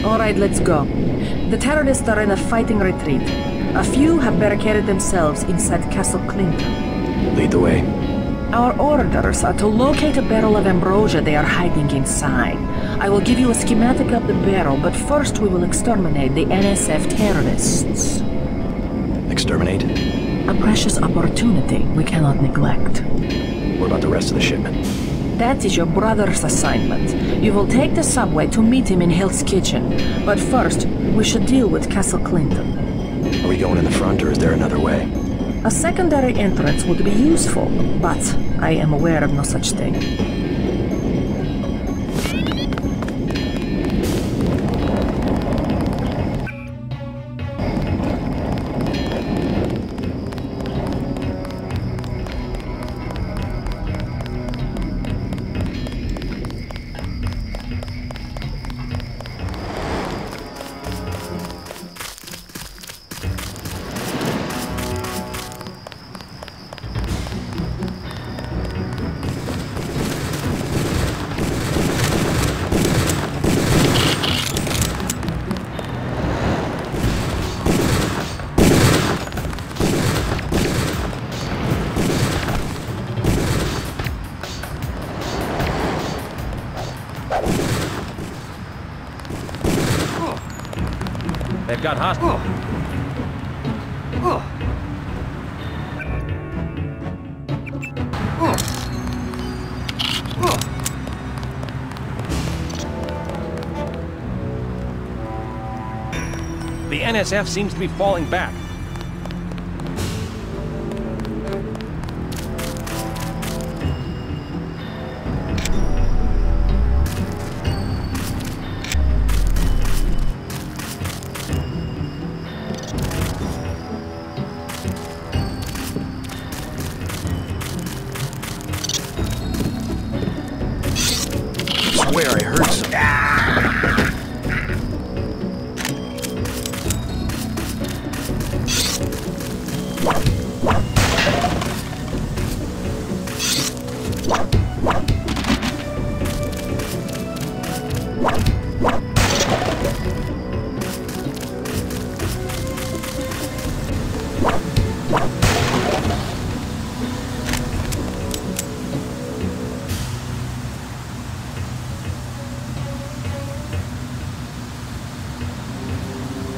Alright, let's go. The terrorists are in a fighting retreat. A few have barricaded themselves inside Castle Clinton. Lead the way. Our orders are to locate a barrel of ambrosia they are hiding inside. I will give you a schematic of the barrel, but first we will exterminate the NSF terrorists. Exterminate? A precious opportunity we cannot neglect. What about the rest of the shipment? That is your brother's assignment. You will take the subway to meet him in Hill's Kitchen. But first, we should deal with Castle Clinton. Are we going in the front, or is there another way? A secondary entrance would be useful, but I am aware of no such thing. They've got hostiles. The NSF seems to be falling back. I swear I heard something.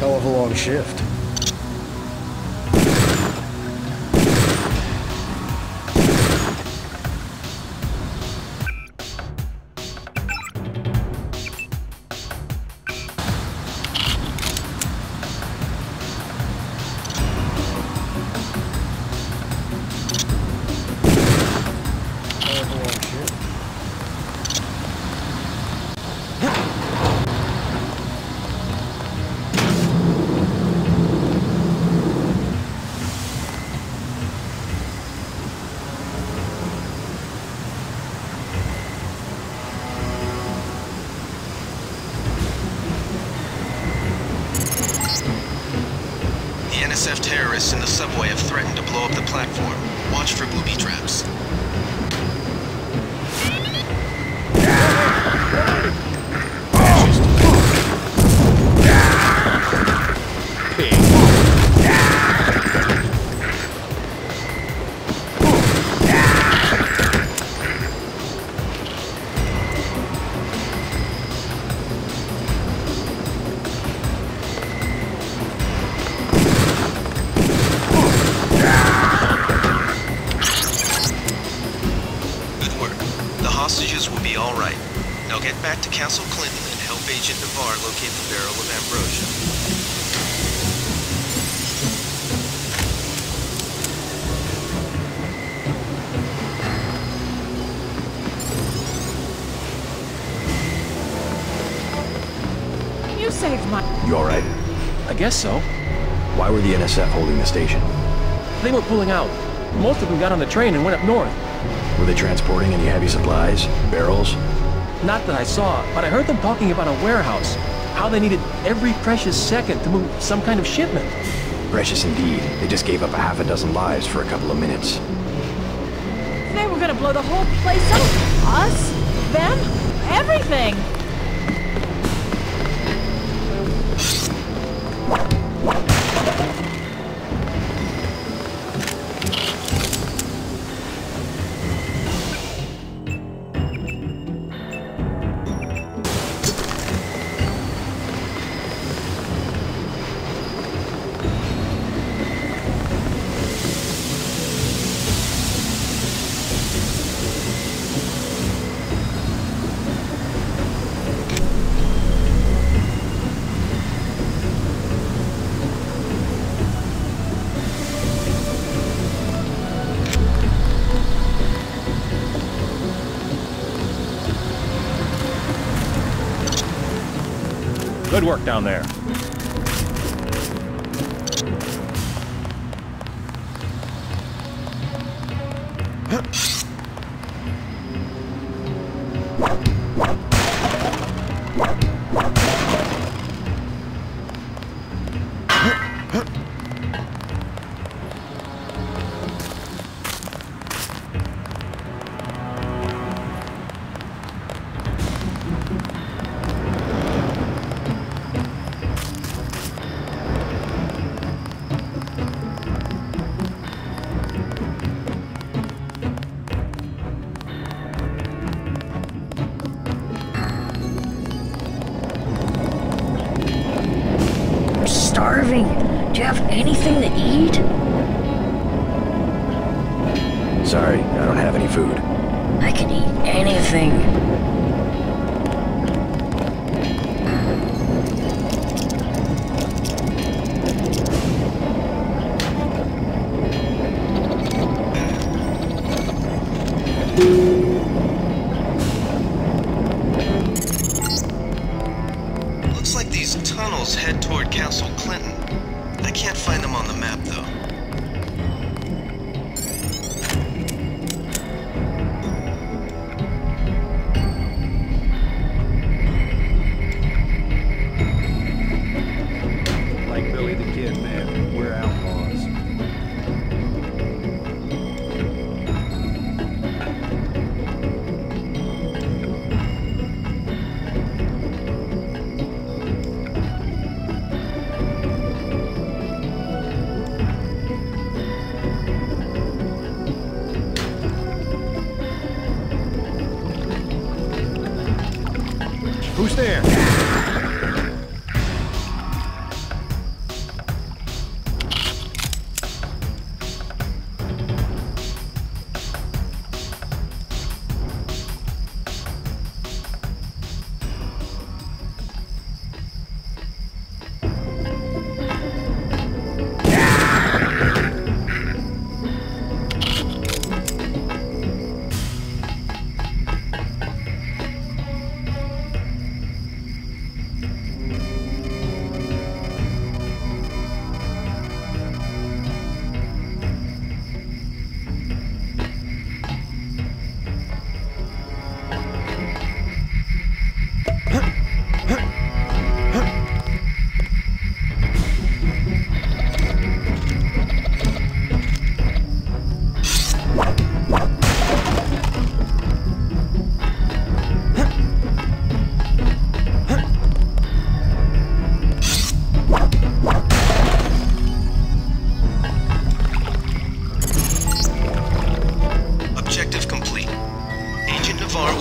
Hell of a long shift. The NSF terrorists in the subway have threatened to blow up the platform. Watch for booby traps. Hostages will be all right. Now get back to Castle Clinton and help Agent Navarre locate the barrel of ambrosia. You saved my... You alright? I guess so. Why were the NSF holding the station? They were pulling out. Most of them got on the train and went up north. Were they transporting any heavy supplies? Barrels? Not that I saw, but I heard them talking about a warehouse. How they needed every precious second to move some kind of shipment. Precious indeed. They just gave up a half a dozen lives for a couple of minutes. They were gonna blow the whole place up. Us, them, everything. Good work down there. Starving. Do you have anything to eat? Sorry, I don't have any food. I can eat anything. Looks like these tunnels head toward Castle Clinton. I can't find them on the map, though. Like Billy the Kid, man. We're outlaws. Who's there?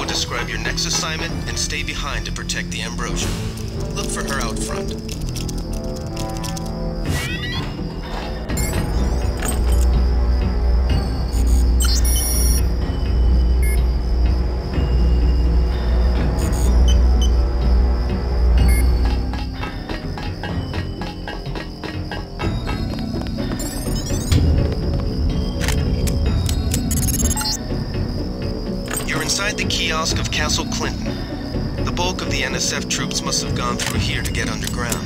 Describe your next assignment and stay behind to protect the Ambrosia. Look for her out front. Inside the kiosk of Castle Clinton. The bulk of the NSF troops must have gone through here to get underground.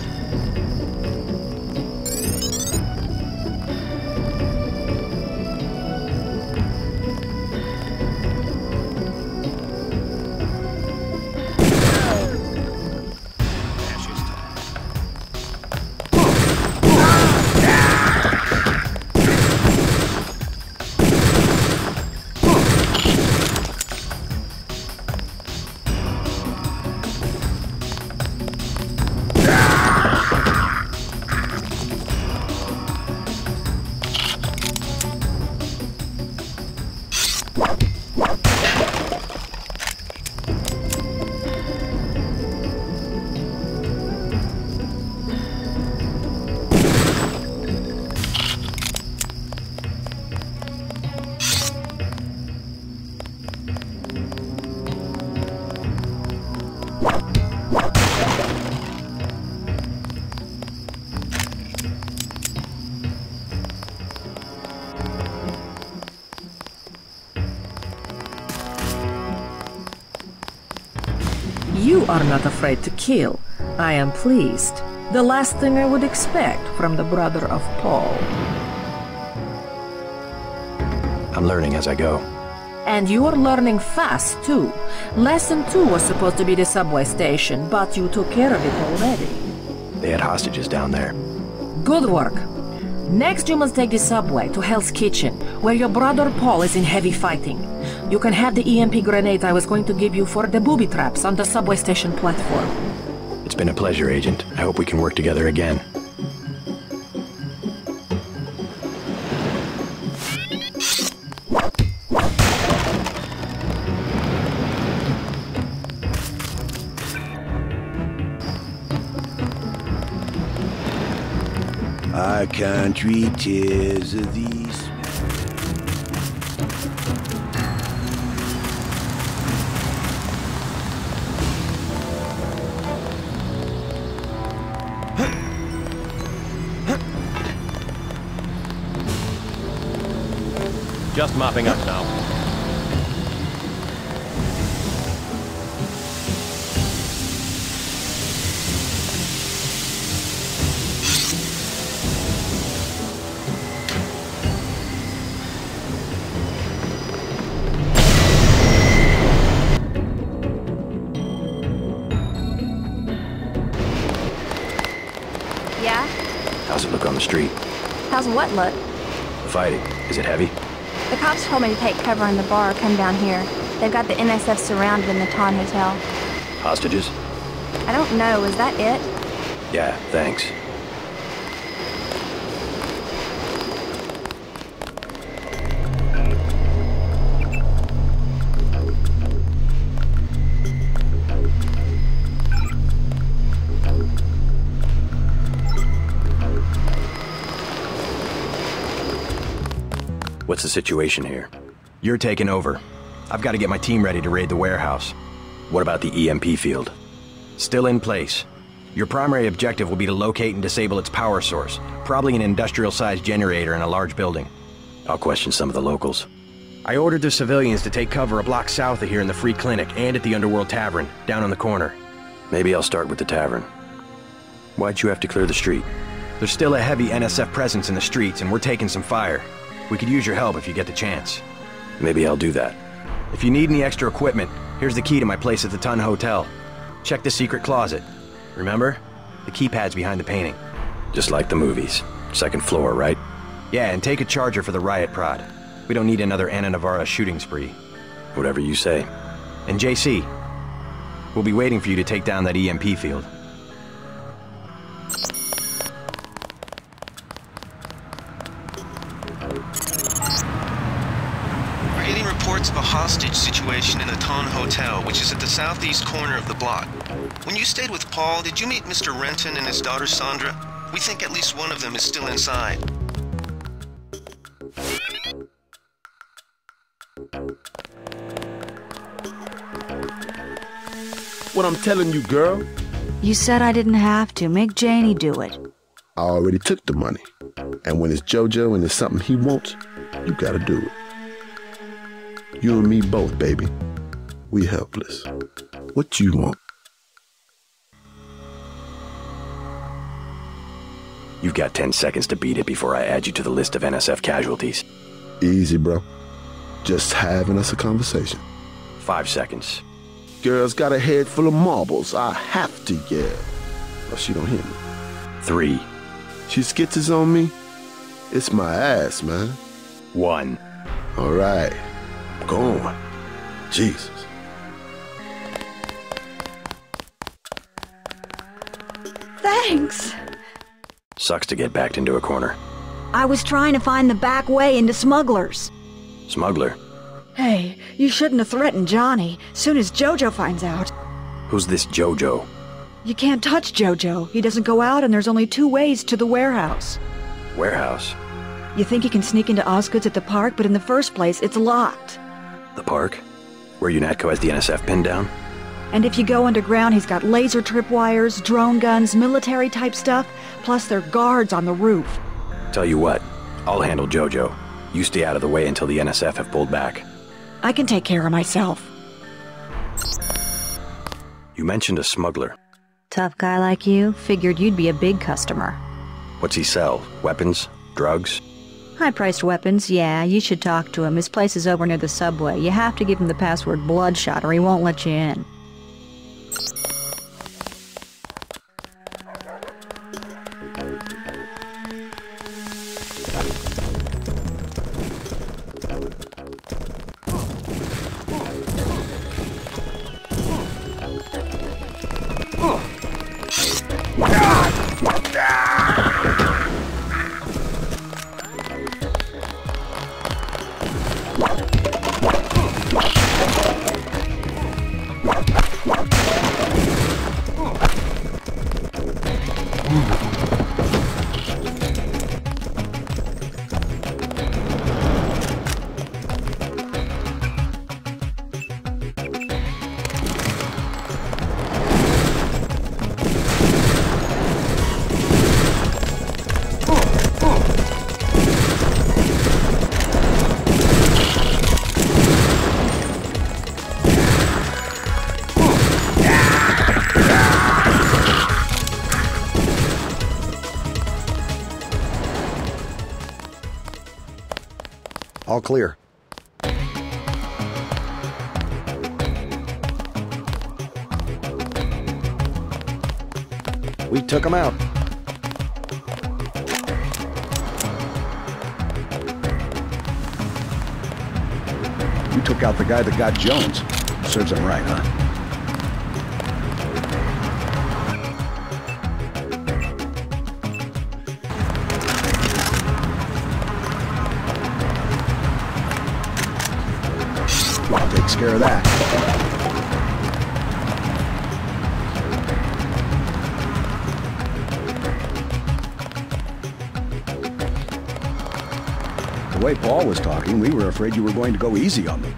You are not afraid to kill. I am pleased. The last thing I would expect from the brother of Paul. I'm learning as I go. And you're learning fast, too. Lesson 2 was supposed to be the subway station, but you took care of it already. They had hostages down there. Good work. Next you must take the subway to Hell's Kitchen, where your brother Paul is in heavy fighting. You can have the EMP grenade I was going to give you for the booby traps on the subway station platform. It's been a pleasure, Agent. I hope we can work together again. Our country tears of these. Just mopping up now. Yeah? How's it look on the street? How's what look? The fighting. Is it heavy? The cops told me to take cover in the bar or come down here. They've got the NSF surrounded in the Ton Hotel. Hostages? I don't know, is that it? Yeah, thanks. What's the situation here? You're taking over. I've got to get my team ready to raid the warehouse. What about the EMP field? Still in place. Your primary objective will be to locate and disable its power source, probably an industrial-sized generator in a large building. I'll question some of the locals. I ordered the civilians to take cover a block south of here in the Free Clinic and at the Underworld Tavern, down on the corner. Maybe I'll start with the tavern. Why'd you have to clear the street? There's still a heavy NSF presence in the streets, and we're taking some fire. We could use your help if you get the chance. Maybe I'll do that. If you need any extra equipment, here's the key to my place at the Ton Hotel. Check the secret closet. Remember? The keypad's behind the painting. Just like the movies. Second floor, right? Yeah, and take a charger for the riot prod. We don't need another Anna Navarra shooting spree. Whatever you say. And JC, we'll be waiting for you to take down that EMP field. We're getting reports of a hostage situation in the Ton Hotel, which is at the southeast corner of the block. When you stayed with Paul, did you meet Mr. Renton and his daughter Sandra? We think at least one of them is still inside. What I'm telling you, girl, You said I didn't have to. Make Janie do it. I already took the money. And when it's JoJo and it's something he wants, you gotta do it. You and me both, baby. We helpless. What you want? You've got 10 seconds to beat it before I add you to the list of NSF casualties. Easy, bro. Just having us a conversation. 5 seconds. Girl's got a head full of marbles. I have to yell. Or she don't hear me. 3. She skitzes on me. It's my ass, man. 1. All right. I'm going. Jesus. Thanks. Sucks to get backed into a corner. I was trying to find the back way into Smugglers. Smuggler? Hey, you shouldn't have threatened Johnny. Soon as Jojo finds out. Who's this JoJo? You can't touch Jojo. He doesn't go out, and there's only 2 ways to the warehouse. Warehouse? You think you can sneak into Osgood's at the park, but in the first place, it's locked. The park? Where UNATCO has the NSF pinned down? And if you go underground, he's got laser tripwires, drone guns, military-type stuff, plus there are guards on the roof. Tell you what, I'll handle JoJo. You stay out of the way until the NSF have pulled back. I can take care of myself. You mentioned a smuggler. Tough guy like you, figured you'd be a big customer. What's he sell? Weapons? Drugs? High-priced weapons, yeah, you should talk to him. His place is over near the subway. You have to give him the password Bloodshot or he won't let you in. All clear. We took him out. You took out the guy that got Jones. Serves him right, huh? Takes care of that. The way Paul was talking, we were afraid you were going to go easy on them.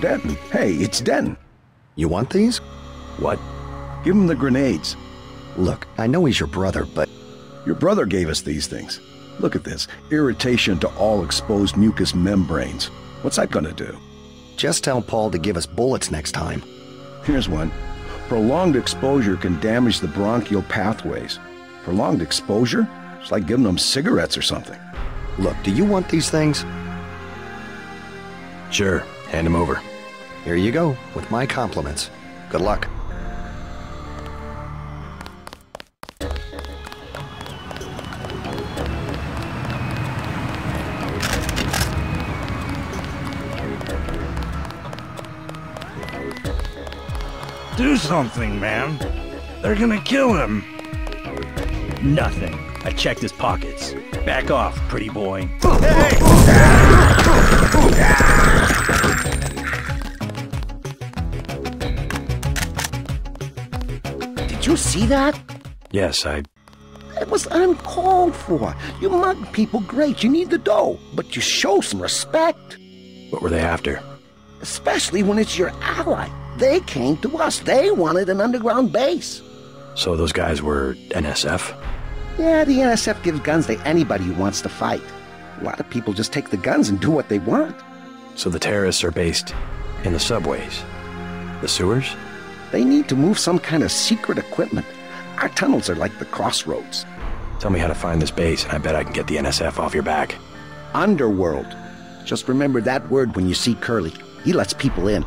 Denton. Hey, it's Denton. You want these? What? Give him the grenades. Look, I know he's your brother, but... Your brother gave us these things. Look at this. Irritation to all exposed mucous membranes. What's that gonna do? Just tell Paul to give us bullets next time. Here's one. Prolonged exposure can damage the bronchial pathways. Prolonged exposure? It's like giving them cigarettes or something. Look, do you want these things? Sure. Hand him over. Here you go, with my compliments. Good luck. Do something, man. They're gonna kill him. Nothing. I checked his pockets. Back off, pretty boy. Did you see that? Yes, It was uncalled for. You mug people great, you need the dough, but you show some respect. What were they after? Especially when it's your ally. They came to us. They wanted an underground base. So those guys were NSF? Yeah, the NSF gives guns to anybody who wants to fight. A lot of people just take the guns and do what they want. So the terrorists are based in the subways? The sewers? They need to move some kind of secret equipment. Our tunnels are like the crossroads. Tell me how to find this base, and I bet I can get the NSF off your back. Underworld. Just remember that word when you see Curly. He lets people in.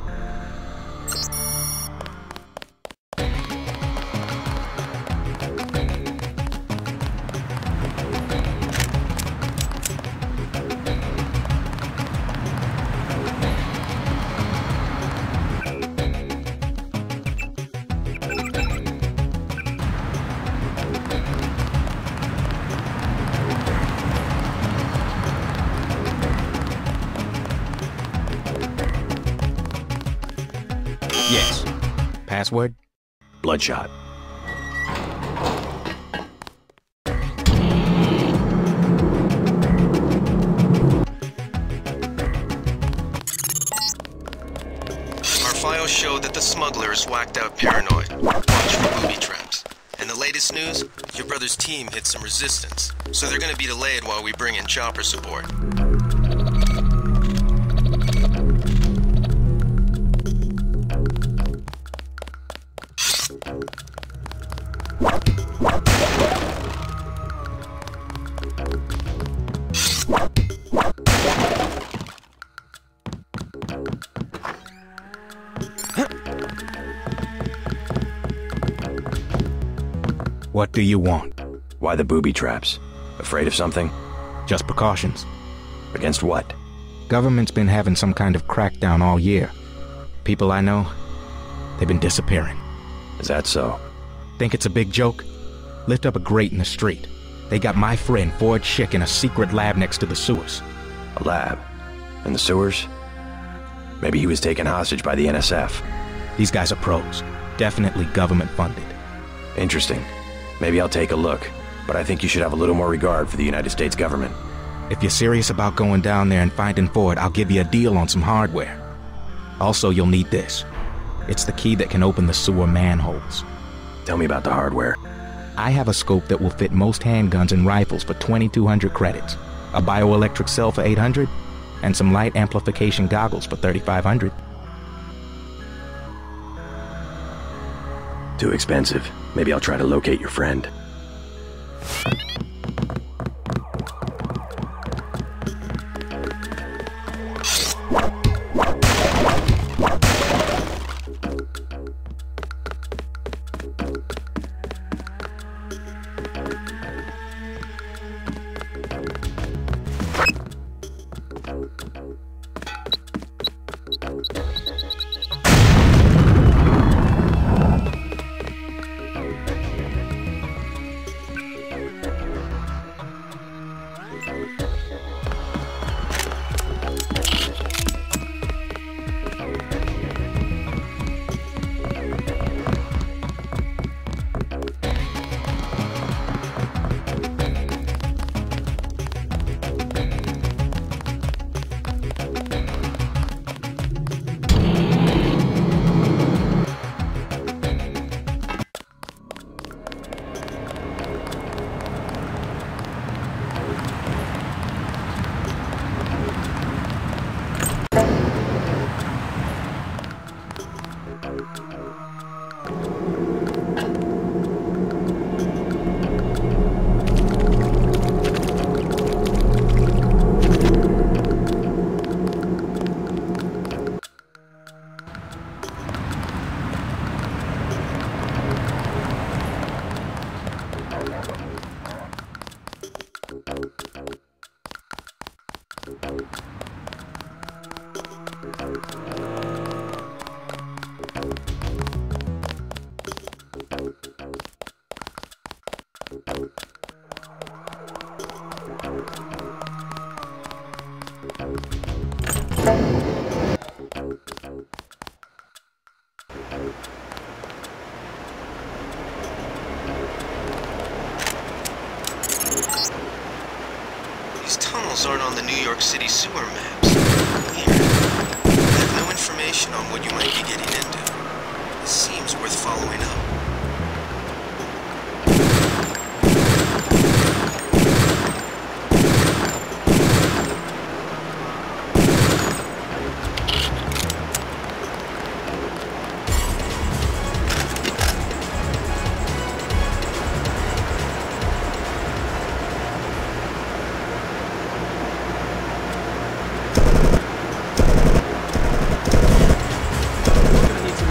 Password? Bloodshot. Our files show that the smuggler is whacked out paranoid. Watch for booby traps. And the latest news? Your brother's team hit some resistance, so they're gonna be delayed while we bring in chopper support. What do you want? Why the booby traps? Afraid of something? Just precautions. Against what? Government's been having some kind of crackdown all year. People I know, they've been disappearing. Is that so? Think it's a big joke? Lift up a grate in the street. They got my friend Ford Schick in a secret lab next to the sewers. A lab? In the sewers? Maybe he was taken hostage by the NSF. These guys are pros. Definitely government funded. Interesting. Maybe I'll take a look, but I think you should have a little more regard for the United States government. If you're serious about going down there and finding Ford, I'll give you a deal on some hardware. Also, you'll need this. It's the key that can open the sewer manholes. Tell me about the hardware. I have a scope that will fit most handguns and rifles for 2,200 credits, a bioelectric cell for 800, and some light amplification goggles for 3,500. Too expensive. Maybe I'll try to locate your friend. These tunnels aren't on the New York City sewer maps. Weird. I have no information on what you might be getting into. This seems worth following up. Need some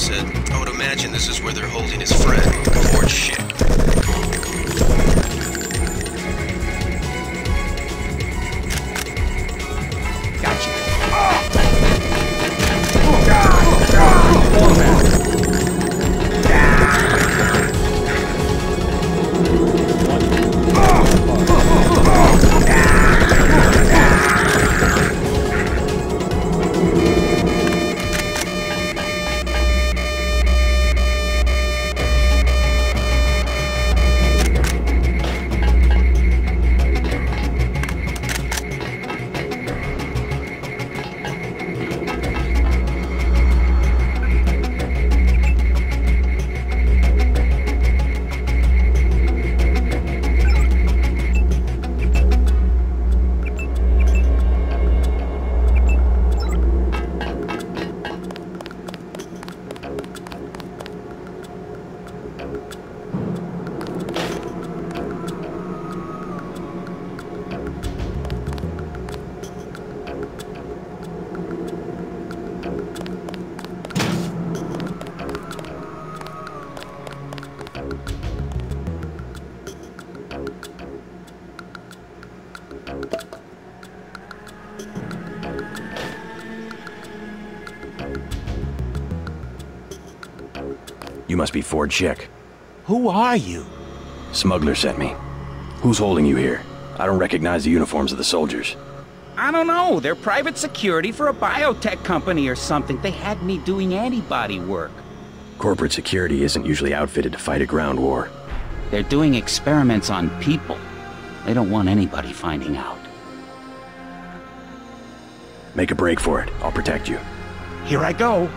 said. I would imagine this is where they're holding his friend, Ford Schick. Gotcha. You must be Ford Schick. Who are you? Smuggler sent me. Who's holding you here? I don't recognize the uniforms of the soldiers. I don't know. They're private security for a biotech company or something. They had me doing antibody work. Corporate security isn't usually outfitted to fight a ground war. They're doing experiments on people. They don't want anybody finding out. Make a break for it. I'll protect you. Here I go.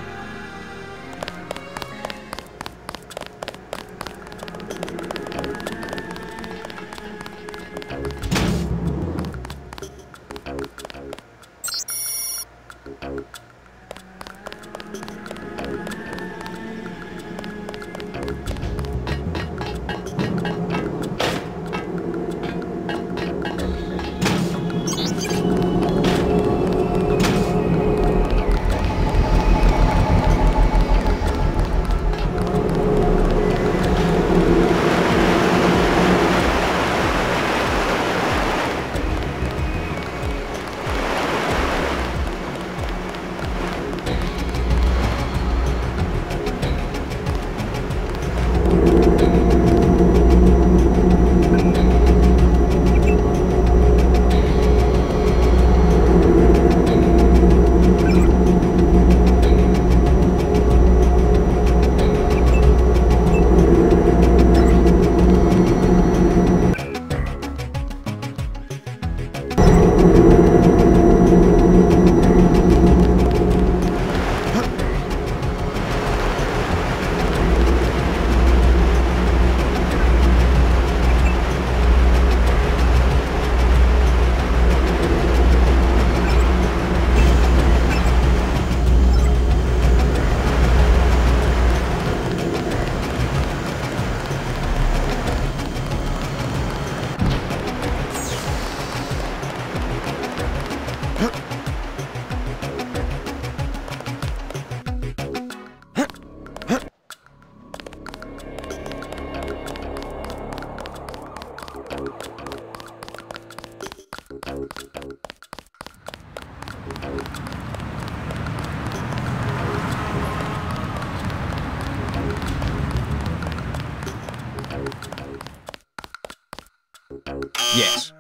Yes.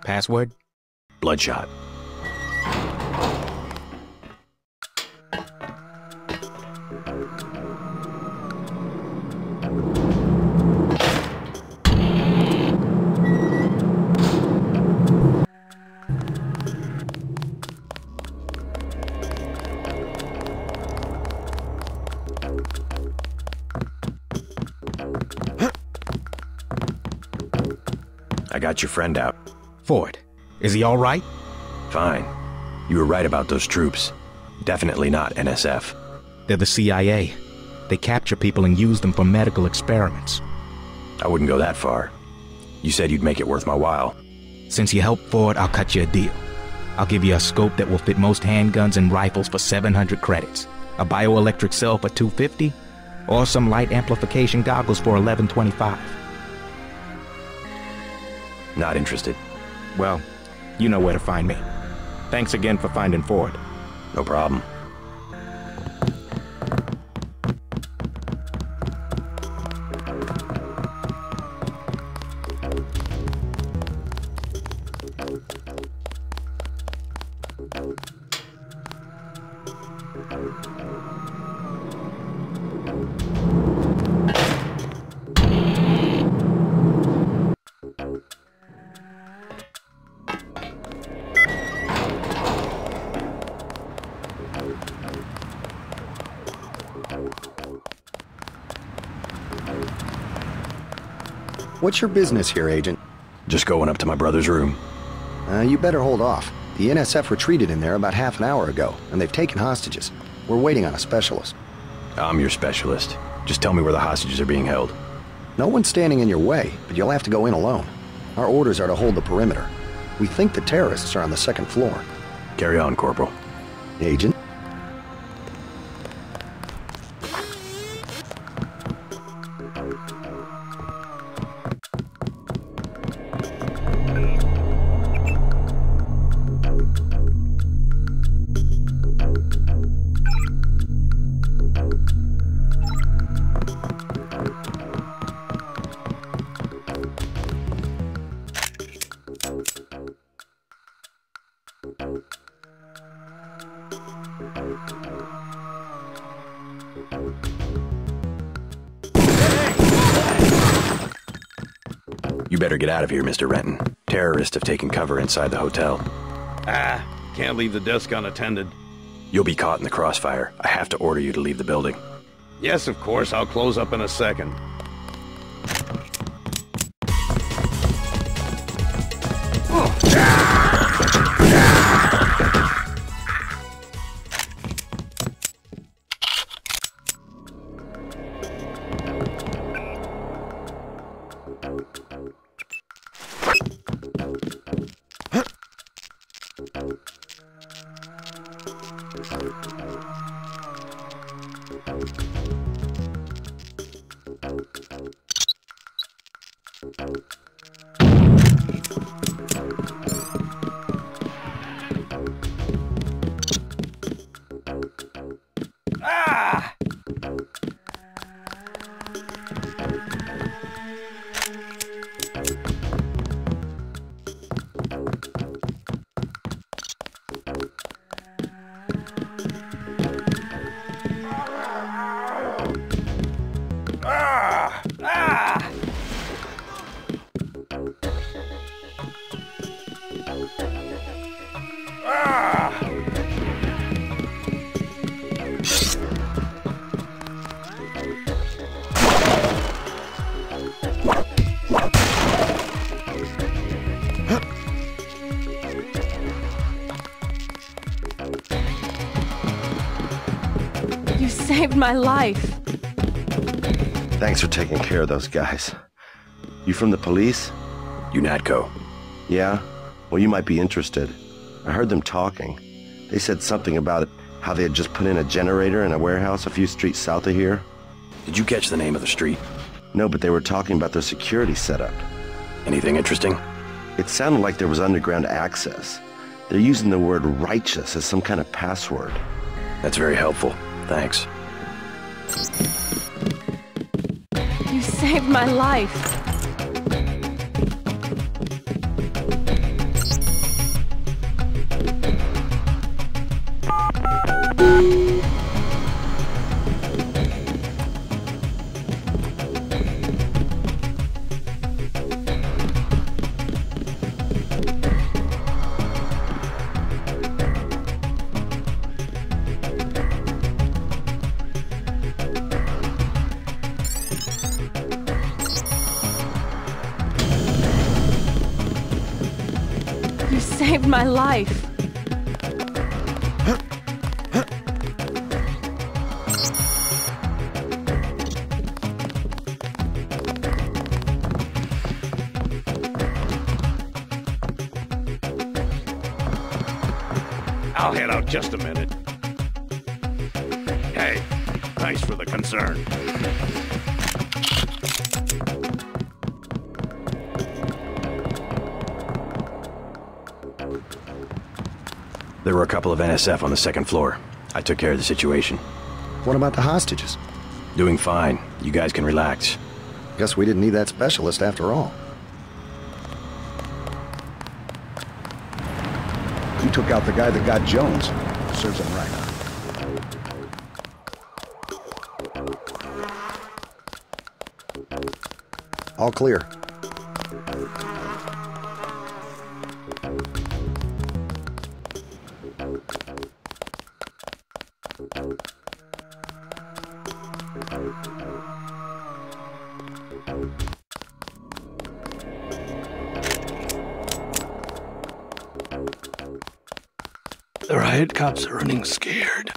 Password? Bloodshot. I got your friend out. Ford, is he all right? Fine. You were right about those troops. Definitely not NSF. They're the CIA. They capture people and use them for medical experiments. I wouldn't go that far. You said you'd make it worth my while. Since you helped Ford, I'll cut you a deal. I'll give you a scope that will fit most handguns and rifles for 700 credits. A bioelectric cell for $250? Or some light amplification goggles for $11.25? Not interested. Well, you know where to find me. Thanks again for finding Ford. No problem. What's your business here, Agent? Just going up to my brother's room. You better hold off. The NSF retreated in there about half an hour ago, and they've taken hostages. We're waiting on a specialist. I'm your specialist. Just tell me where the hostages are being held. No one's standing in your way, but you'll have to go in alone. Our orders are to hold the perimeter. We think the terrorists are on the second floor. Carry on, Corporal. Agent? You better get out of here, Mr. Renton. Terrorists have taken cover inside the hotel. Can't leave the desk unattended. You'll be caught in the crossfire. I have to order you to leave the building. Yes, of course. I'll close up in a second. You saved my life. Thanks for taking care of those guys. You from the police? UNATCO. Yeah? Well, you might be interested. I heard them talking. They said something about how they had just put in a generator in a warehouse a few streets south of here. Did you catch the name of the street? No, but they were talking about their security setup. Anything interesting? It sounded like there was underground access. They're using the word righteous as some kind of password. That's very helpful. Thanks. You saved my life. You saved my life. I'll head out just a minute. Hey, thanks for the concern. There were a couple of NSF on the second floor. I took care of the situation. What about the hostages? Doing fine. You guys can relax. Guess we didn't need that specialist after all. He took out the guy that got Jones. Serves him right. All clear. The riot cops are running scared.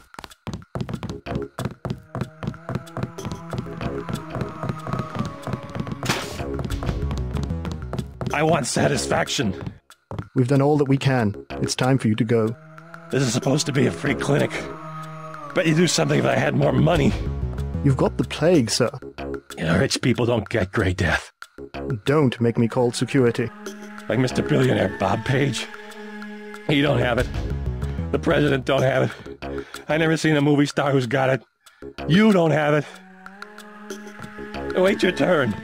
I want satisfaction. We've done all that we can. It's time for you to go. This is supposed to be a free clinic. Bet you'd do something if I had more money. You've got the plague, sir. You know, rich people don't get gray death. Don't make me call security. Like Mr. Billionaire Bob Page. He don't have it. The president don't have it. I never seen a movie star who's got it. You don't have it. Wait your turn.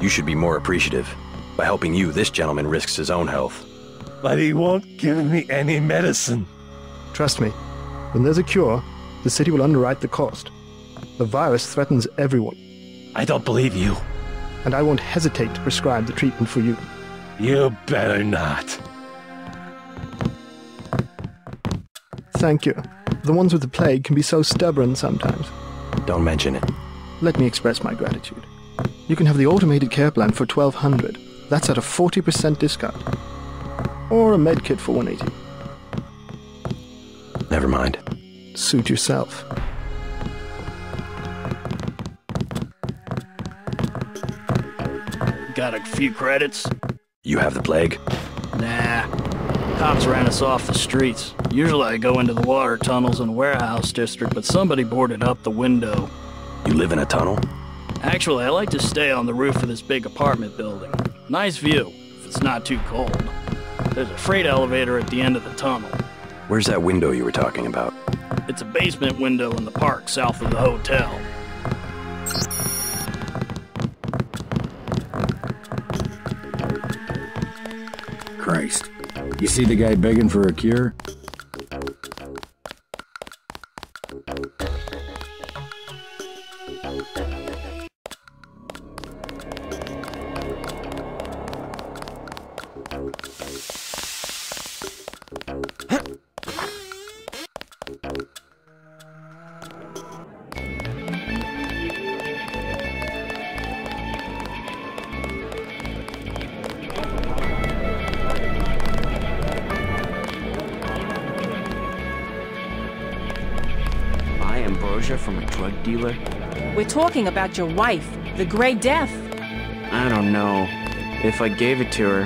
You should be more appreciative. By helping you, this gentleman risks his own health. But he won't give me any medicine. Trust me, when there's a cure, the city will underwrite the cost. The virus threatens everyone. I don't believe you. And I won't hesitate to prescribe the treatment for you. You better not. Thank you. The ones with the plague can be so stubborn sometimes. Don't mention it. Let me express my gratitude. You can have the automated care plan for $1,200. That's at a 40% discount. Or a med kit for $180. Never mind. Suit yourself. Got a few credits? You have the plague? Nah. Cops ran us off the streets. Usually I go into the water tunnels in the warehouse district, but somebody boarded up the window. You live in a tunnel? Actually, I like to stay on the roof of this big apartment building. Nice view, if it's not too cold. There's a freight elevator at the end of the tunnel. Where's that window you were talking about? It's a basement window in the park south of the hotel. Christ. You see the guy begging for a cure? From a drug dealer? We're talking about your wife, the Grey Death. I don't know. If I gave it to her,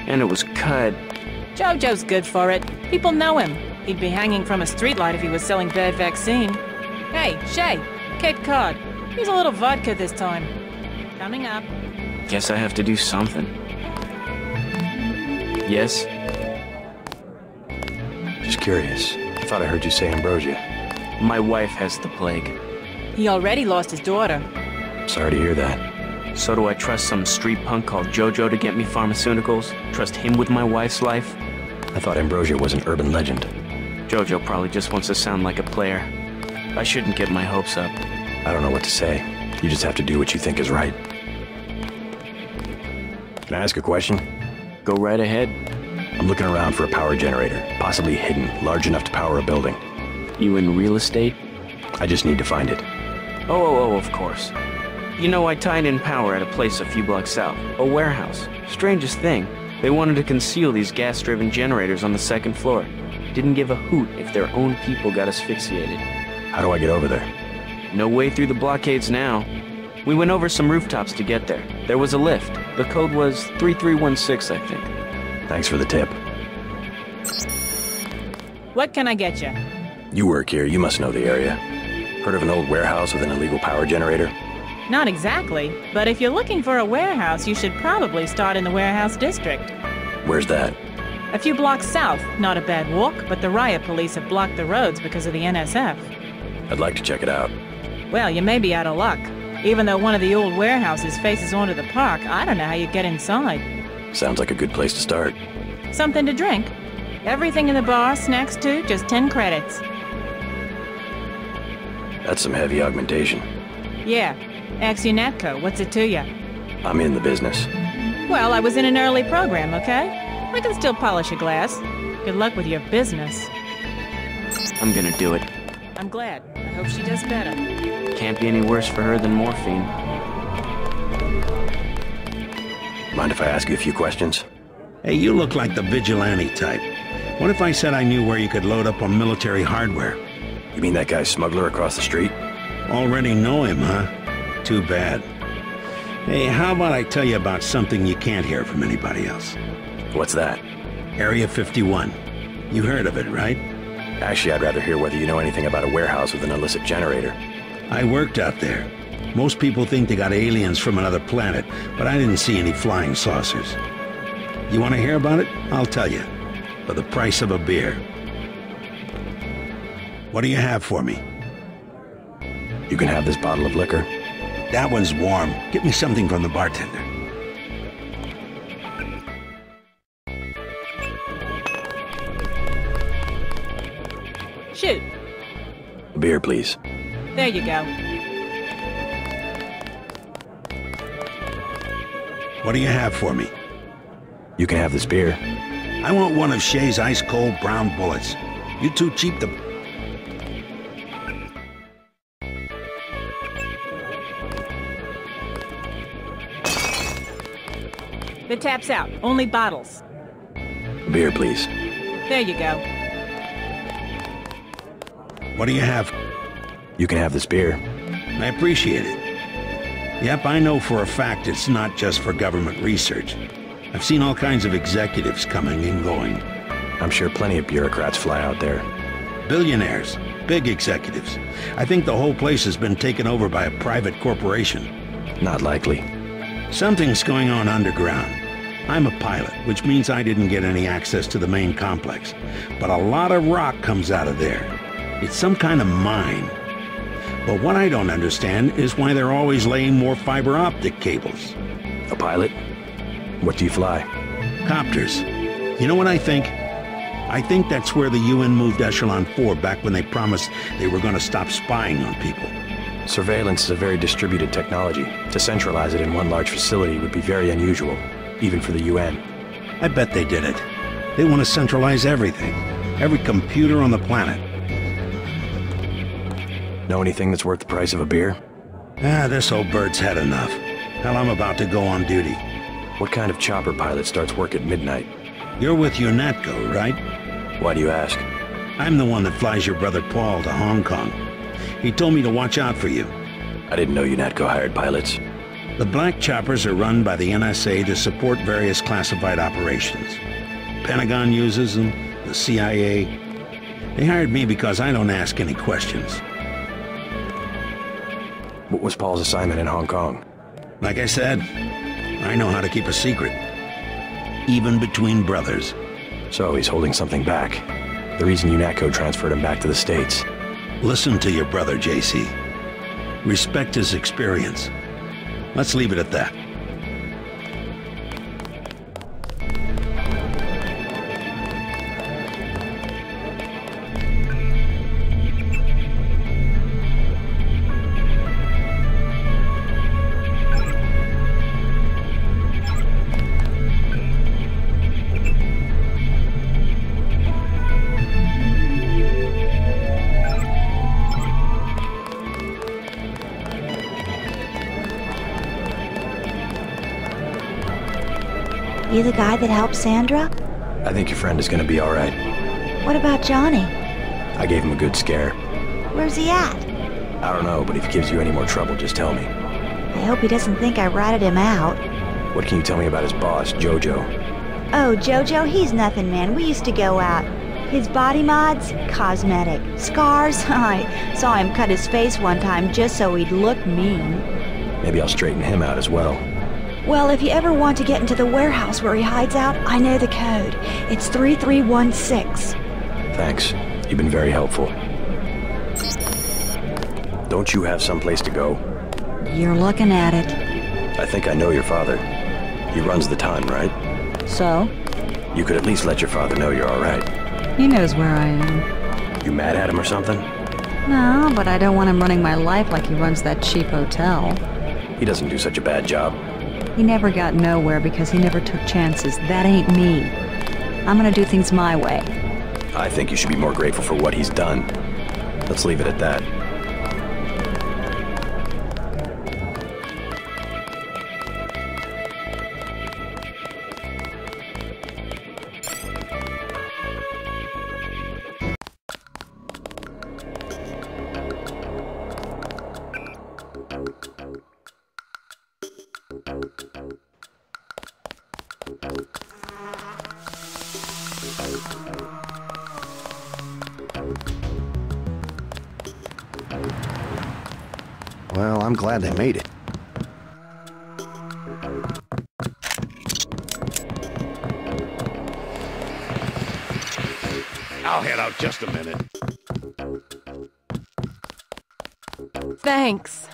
and it was cut... Jojo's good for it. People know him. He'd be hanging from a streetlight if he was selling bad vaccine. Hey, Shay, Cape Cod. Here's a little vodka this time. Coming up. Guess I have to do something. Yes? Just curious. I thought I heard you say Ambrosia. My wife has the plague. He already lost his daughter. Sorry to hear that. So do I trust some street punk called Jojo to get me pharmaceuticals? Trust him with my wife's life? I thought Ambrosia was an urban legend. Jojo probably just wants to sound like a player. I shouldn't get my hopes up. I don't know what to say. You just have to do what you think is right. Can I ask a question? Go right ahead. I'm looking around for a power generator, possibly hidden, large enough to power a building. You in real estate? I just need to find it. Oh, of course. You know, I tied in power at a place a few blocks south. A warehouse. Strangest thing. They wanted to conceal these gas-driven generators on the second floor. Didn't give a hoot if their own people got asphyxiated. How do I get over there? No way through the blockades now. We went over some rooftops to get there. There was a lift. The code was 3316, I think. Thanks for the tip. What can I get you? You work here, you must know the area. Heard of an old warehouse with an illegal power generator? Not exactly, but if you're looking for a warehouse, you should probably start in the warehouse district. Where's that? A few blocks south. Not a bad walk, but the riot police have blocked the roads because of the NSF. I'd like to check it out. Well, you may be out of luck. Even though one of the old warehouses faces onto the park, I don't know how you'd get inside. Sounds like a good place to start. Something to drink? Everything in the bar, snacks too, just 10 credits. That's some heavy augmentation. Yeah. Ask your Natco, what's it to you? I'm in the business. Well, I was in an early program, okay? I can still polish a glass. Good luck with your business. I'm gonna do it. I'm glad. I hope she does better. Can't be any worse for her than morphine. Mind if I ask you a few questions? Hey, you look like the vigilante type. What if I said I knew where you could load up on military hardware? You mean that guy smuggler across the street? Already know him, huh? Too bad. Hey, how about I tell you about something you can't hear from anybody else? What's that? Area 51. You heard of it, right? Actually, I'd rather hear whether you know anything about a warehouse with an illicit generator. I worked out there. Most people think they got aliens from another planet, but I didn't see any flying saucers. You want to hear about it? I'll tell you. For the price of a beer. What do you have for me? You can have this bottle of liquor. That one's warm. Get me something from the bartender. Shoot. A beer, please. There you go. What do you have for me? You can have this beer. I want one of Shay's ice-cold brown bullets. You too cheap to... The tap's out. Only bottles. A beer, please. There you go. What do you have? You can have this beer. I appreciate it. Yep, I know for a fact it's not just for government research. I've seen all kinds of executives coming and going. I'm sure plenty of bureaucrats fly out there. Billionaires. Big executives. I think the whole place has been taken over by a private corporation. Not likely. Something's going on underground. I'm a pilot, which means I didn't get any access to the main complex. But a lot of rock comes out of there. It's some kind of mine. But what I don't understand is why they're always laying more fiber optic cables. A pilot? What do you fly? Copters. You know what I think? I think that's where the UN moved Echelon 4 back when they promised they were going to stop spying on people. Surveillance is a very distributed technology. To centralize it in one large facility would be very unusual, even for the UN. I bet they did it. They want to centralize everything. Every computer on the planet. Know anything that's worth the price of a beer? This old bird's had enough. Hell, I'm about to go on duty. What kind of chopper pilot starts work at midnight? You're with your Natco, right? Why do you ask? I'm the one that flies your brother Paul to Hong Kong. He told me to watch out for you. I didn't know UNATCO hired pilots. The black choppers are run by the NSA to support various classified operations. Pentagon uses them, the CIA. They hired me because I don't ask any questions. What was Paul's assignment in Hong Kong? Like I said, I know how to keep a secret. Even between brothers. So he's holding something back. The reason UNATCO transferred him back to the States. Listen to your brother, JC. Respect his experience. Let's leave it at that. You the guy that helped Sandra? I think your friend is gonna be alright. What about Johnny? I gave him a good scare. Where's he at? I don't know, but if he gives you any more trouble, just tell me. I hope he doesn't think I ratted him out. What can you tell me about his boss, Jojo? Oh, Jojo, he's nothing, man. We used to go out. His body mods? Cosmetic. Scars? I saw him cut his face one time just so he'd look mean. Maybe I'll straighten him out as well. Well, if you ever want to get into the warehouse where he hides out, I know the code. It's 3316. Thanks. You've been very helpful. Don't you have someplace to go? You're looking at it. I think I know your father. He runs the ton, right? So? You could at least let your father know you're alright. He knows where I am. You mad at him or something? No, but I don't want him running my life like he runs that cheap hotel. He doesn't do such a bad job. He never got nowhere because he never took chances. That ain't me. I'm gonna do things my way. I think you should be more grateful for what he's done. Let's leave it at that. Well, I'm glad they made it. I'll head out just a minute. Thanks.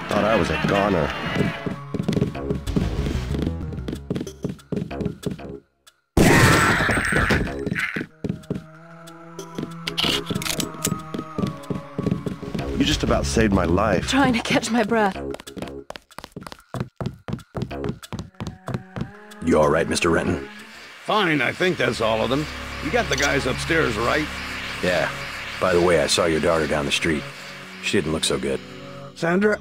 Thought I was a goner. You just about saved my life. Trying to catch my breath. You all right, Mr. Renton? Fine, I think that's all of them. You got the guys upstairs, right? Yeah. By the way, I saw your daughter down the street. She didn't look so good. Sandra?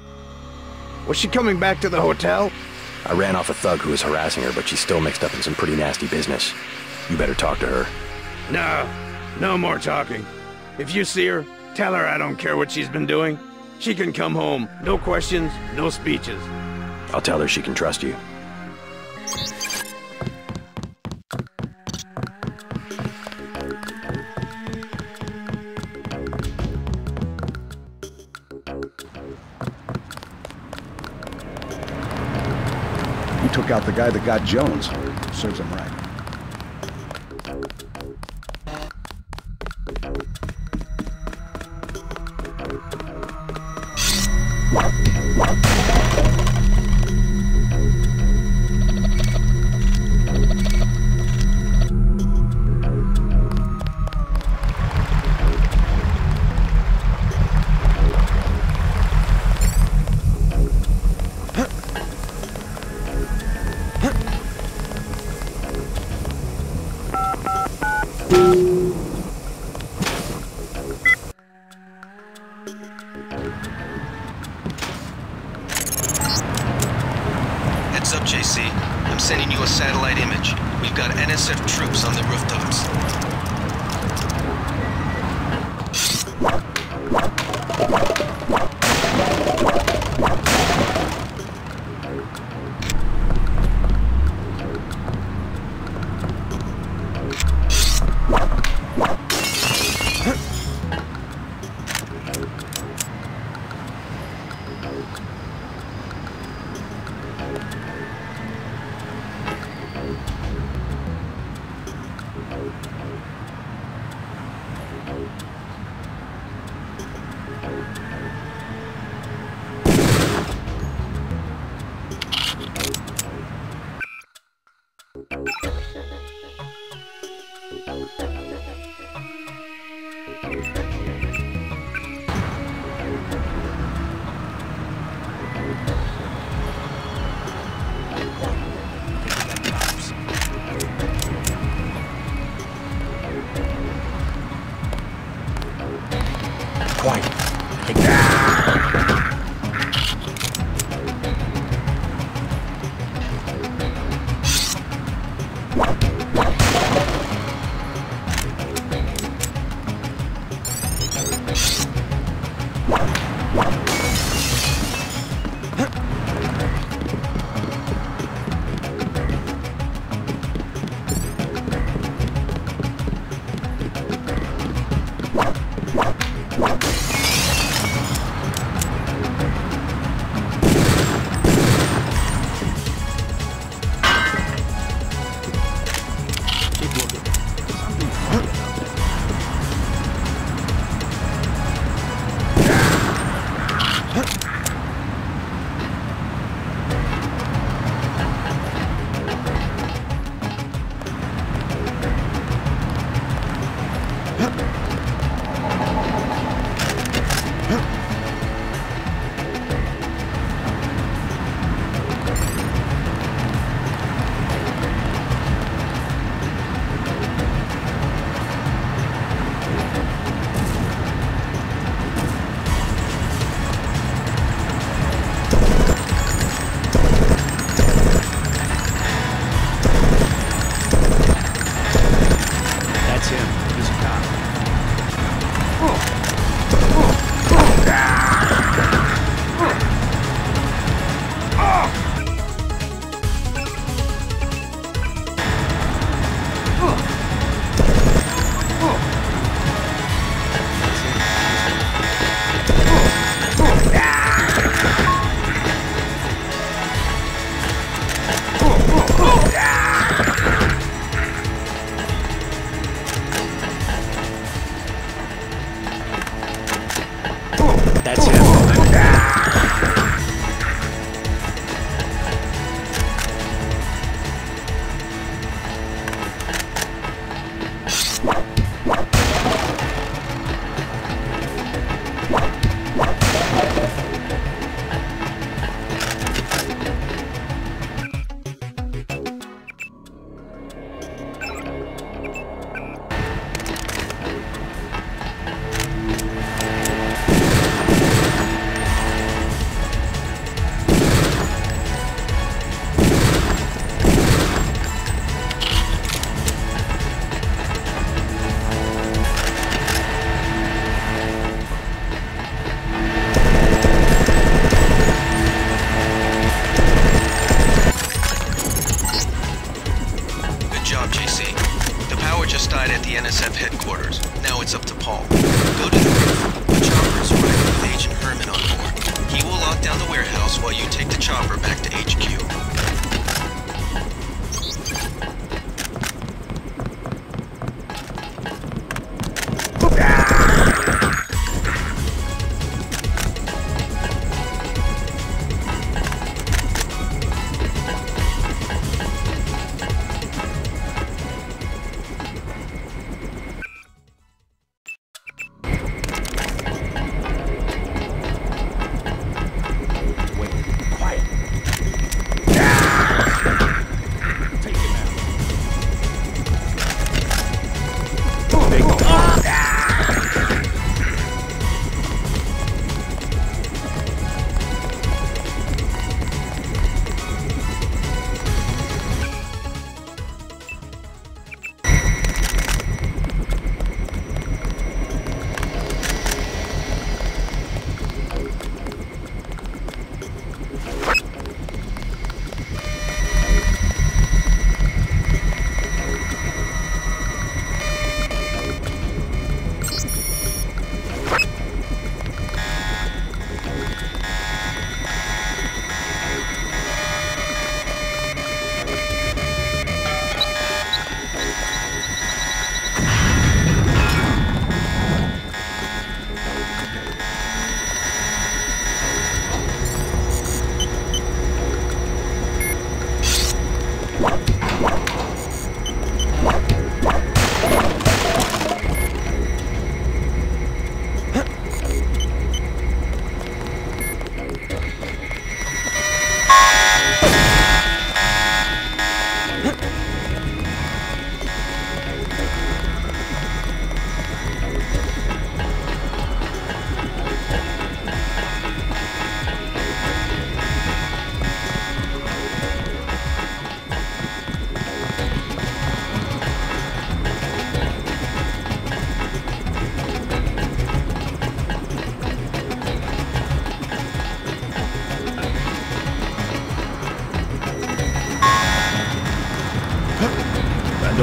Was she coming back to the hotel? I ran off a thug who was harassing her, but she's still mixed up in some pretty nasty business. You better talk to her. No more talking. If you see her, tell her I don't care what she's been doing. She can come home. No questions, no speeches. I'll tell her she can trust you. You took out the guy that got Jones. Serves him right. Heads up, JC. I'm sending you a satellite image. We've got NSF troops on the rooftops. the NSF headquarters. Now it's up to Paul. Go to the roof. The chopper is arriving with Agent Herman on board. He will lock down the warehouse while you take the chopper back to HQ.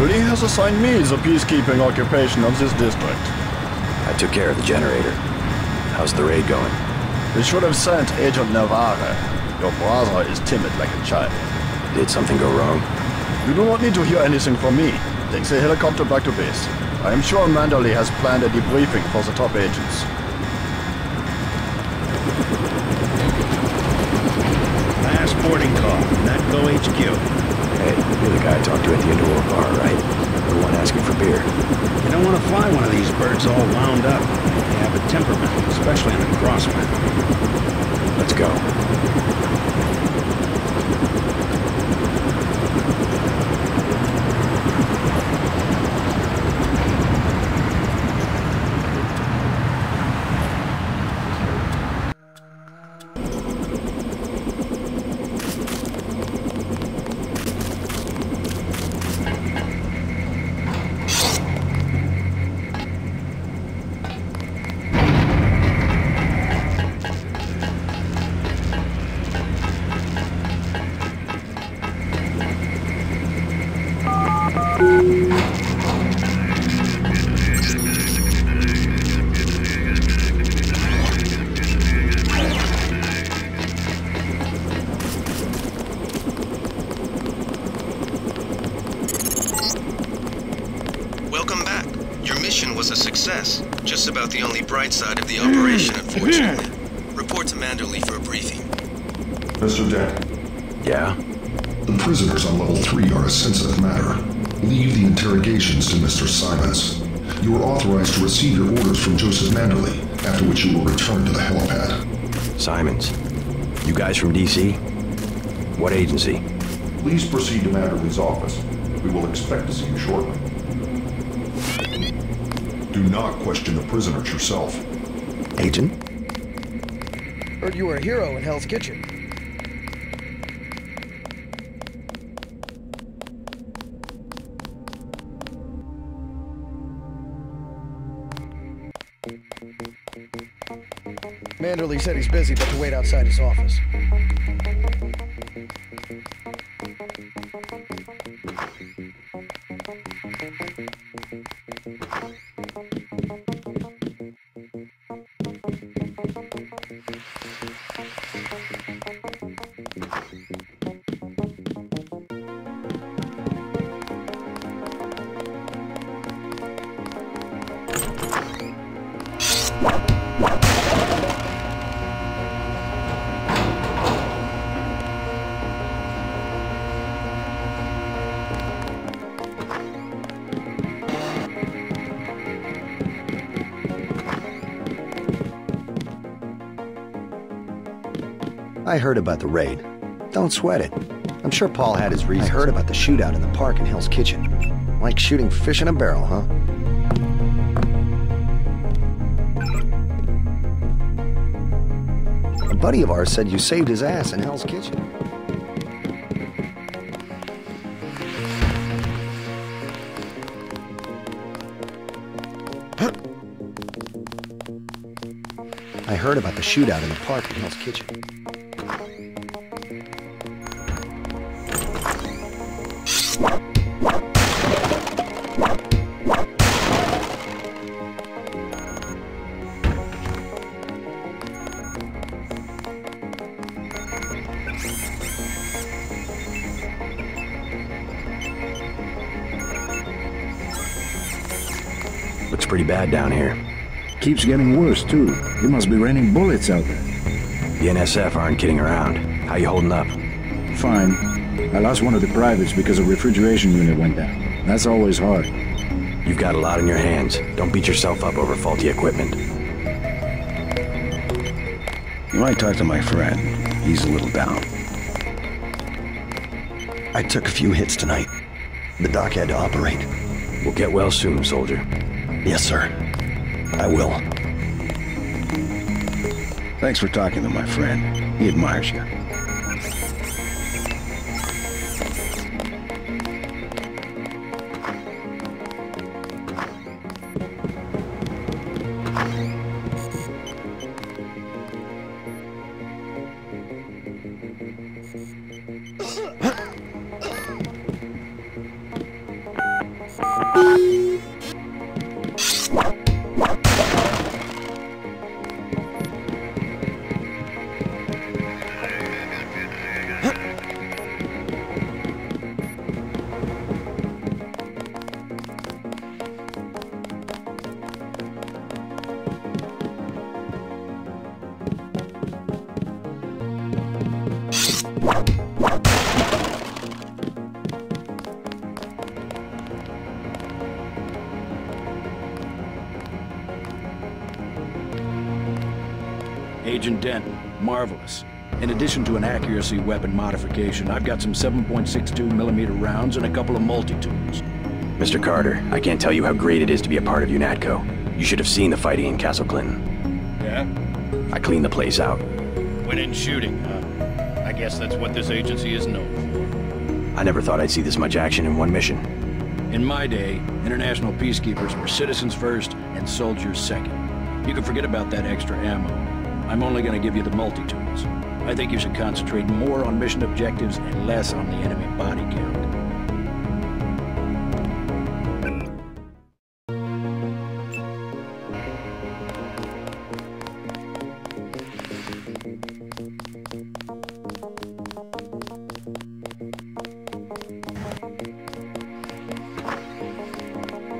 Lee has assigned me the peacekeeping occupation of this district. I took care of the generator. How's the raid going? We should have sent Agent Navarre. Your brother is timid like a child. Did something go wrong? You do not need to hear anything from me. Take the helicopter back to base. I am sure Manderley has planned a debriefing for the top agents. Last boarding call. Not go HQ. Hey, you're the guy I talked to at the indoor bar, right? The one asking for beer. You don't want to fly one of these birds all wound up. They have a temperament, especially in a crosswind. Let's go. Just about the only bright side of the operation, unfortunately. Report to Manderley for a briefing. Mr. Dent. Yeah? The prisoners on level 3 are a sensitive matter. Leave the interrogations to Mr. Simons. You are authorized to receive your orders from Joseph Manderley, after which you will return to the helipad. Simons. You guys from DC? What agency? Please proceed to Manderley's office. We will expect to see you shortly. Do not question the prisoners yourself. Agent? Heard you were a hero in Hell's Kitchen. Manderley said he's busy, but to wait outside his office. I heard about the raid. Don't sweat it. I'm sure Paul had his reasons. I heard about the shootout in the park in Hell's Kitchen. Like shooting fish in a barrel, huh? A buddy of ours said you saved his ass in Hell's Kitchen. I heard about the shootout in the park in Hell's Kitchen. Looks pretty bad down here. Keeps getting worse, too. It must be raining bullets out there. The NSF aren't kidding around. How you holding up? Fine. I lost one of the privates because a refrigeration unit went down. That's always hard. You've got a lot on your hands. Don't beat yourself up over faulty equipment. You might talk to my friend. He's a little down. I took a few hits tonight. The doc had to operate. We'll get well soon, soldier. Yes, sir. I will. Thanks for talking to my friend. He admires you. Agent Denton, marvelous. In addition to an accuracy weapon modification, I've got some 7.62mm rounds and a couple of multi-tools. Mr. Carter, I can't tell you how great it is to be a part of UNATCO. You should have seen the fighting in Castle Clinton. Yeah? I cleaned the place out. Went in shooting, huh? I guess that's what this agency is known for. I never thought I'd see this much action in one mission. In my day, international peacekeepers were citizens first and soldiers second. You can forget about that extra ammo. I'm only going to give you the multi-tools. I think you should concentrate more on mission objectives and less on the enemy body count.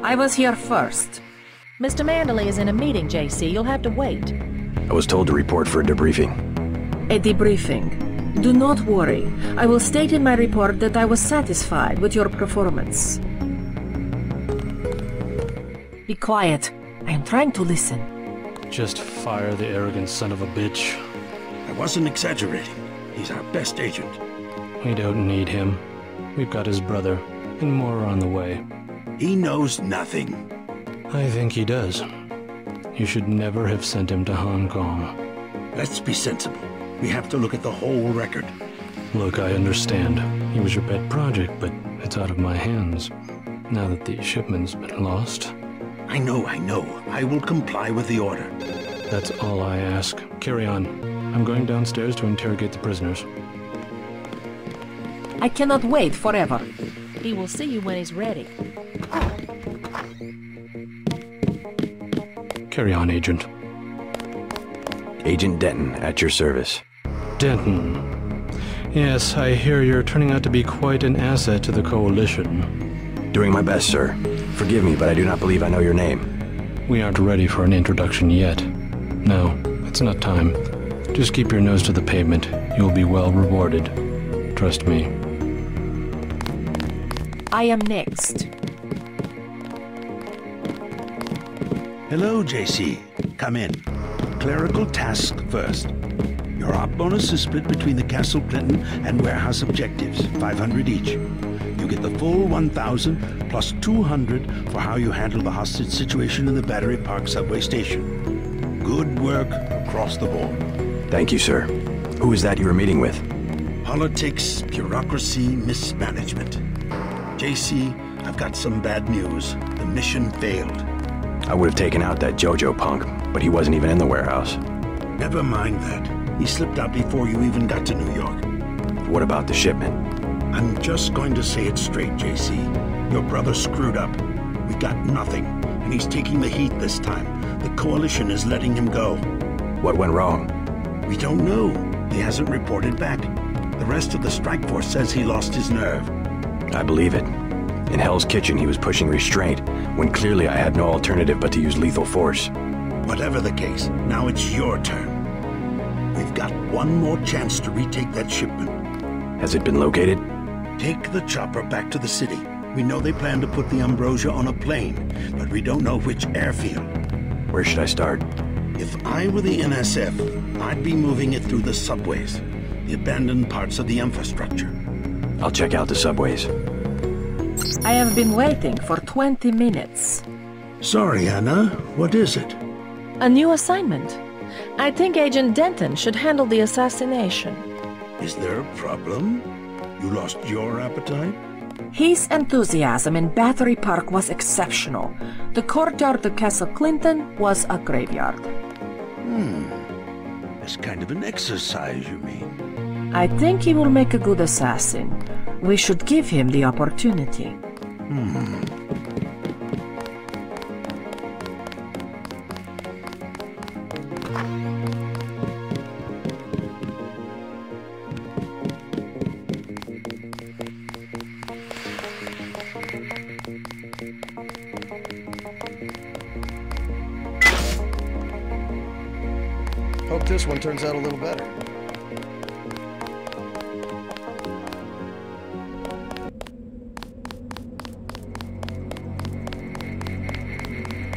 I was here first. Mr. Manderley is in a meeting, JC. You'll have to wait. I was told to report for a debriefing. A debriefing. Do not worry. I will state in my report that I was satisfied with your performance. Be quiet. I am trying to listen. Just fire the arrogant son of a bitch. I wasn't exaggerating. He's our best agent. We don't need him. We've got his brother, and more are on the way. He knows nothing. I think he does. You should never have sent him to Hong Kong. Let's be sensible. We have to look at the whole record. Look, I understand. He was your pet project, but it's out of my hands. Now that the shipment's been lost. I know. I will comply with the order. That's all I ask. Carry on. I'm going downstairs to interrogate the prisoners. I cannot wait forever. He will see you when he's ready. Carry on, Agent. Agent Denton, at your service. Denton. Yes, I hear you're turning out to be quite an asset to the Coalition. Doing my best, sir. Forgive me, but I do not believe I know your name. We aren't ready for an introduction yet. No, it's not time. Just keep your nose to the pavement. You'll be well rewarded. Trust me. I am next. Hello, JC. Come in. Clerical task first. Your Your op bonus is split between the Castle Clinton and warehouse objectives, 500 each. You get the full 1,000 plus 200 for how you handle the hostage situation in the Battery Park subway station. Good work across the board. Thank you, sir. Who is that you were meeting with? Politics, bureaucracy, mismanagement. JC, I've got some bad news. The mission failed. I would have taken out that JoJo punk, but he wasn't even in the warehouse. Never mind that. He slipped out before you even got to New York. What about the shipment? I'm just going to say it straight, JC. Your brother screwed up. We got nothing, and he's taking the heat this time. The Coalition is letting him go. What went wrong? We don't know. He hasn't reported back. The rest of the strike force says he lost his nerve. I believe it. In Hell's Kitchen, he was pushing restraint, when clearly I had no alternative but to use lethal force. Whatever the case, now it's your turn. We've got one more chance to retake that shipment. Has it been located? Take the chopper back to the city. We know they plan to put the Ambrosia on a plane, but we don't know which airfield. Where should I start? If I were the NSF, I'd be moving it through the subways, the abandoned parts of the infrastructure. I'll check out the subways. I have been waiting for 20 minutes. Sorry, Anna. What is it? A new assignment. I think Agent Denton should handle the assassination. Is there a problem? You lost your appetite? His enthusiasm in Battery Park was exceptional. The courtyard of Castle Clinton was a graveyard. It's kind of an exercise, you mean? I think he will make a good assassin. We should give him the opportunity. Hope this one turns out a little better.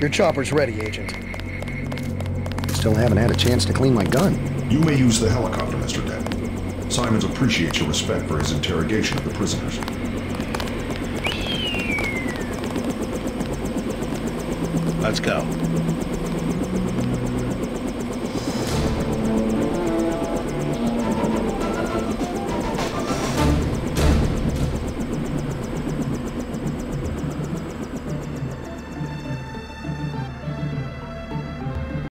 Your chopper's ready, Agent. Still haven't had a chance to clean my gun. You may use the helicopter, Mr. Denton. Simons appreciates your respect for his interrogation of the prisoners. Let's go.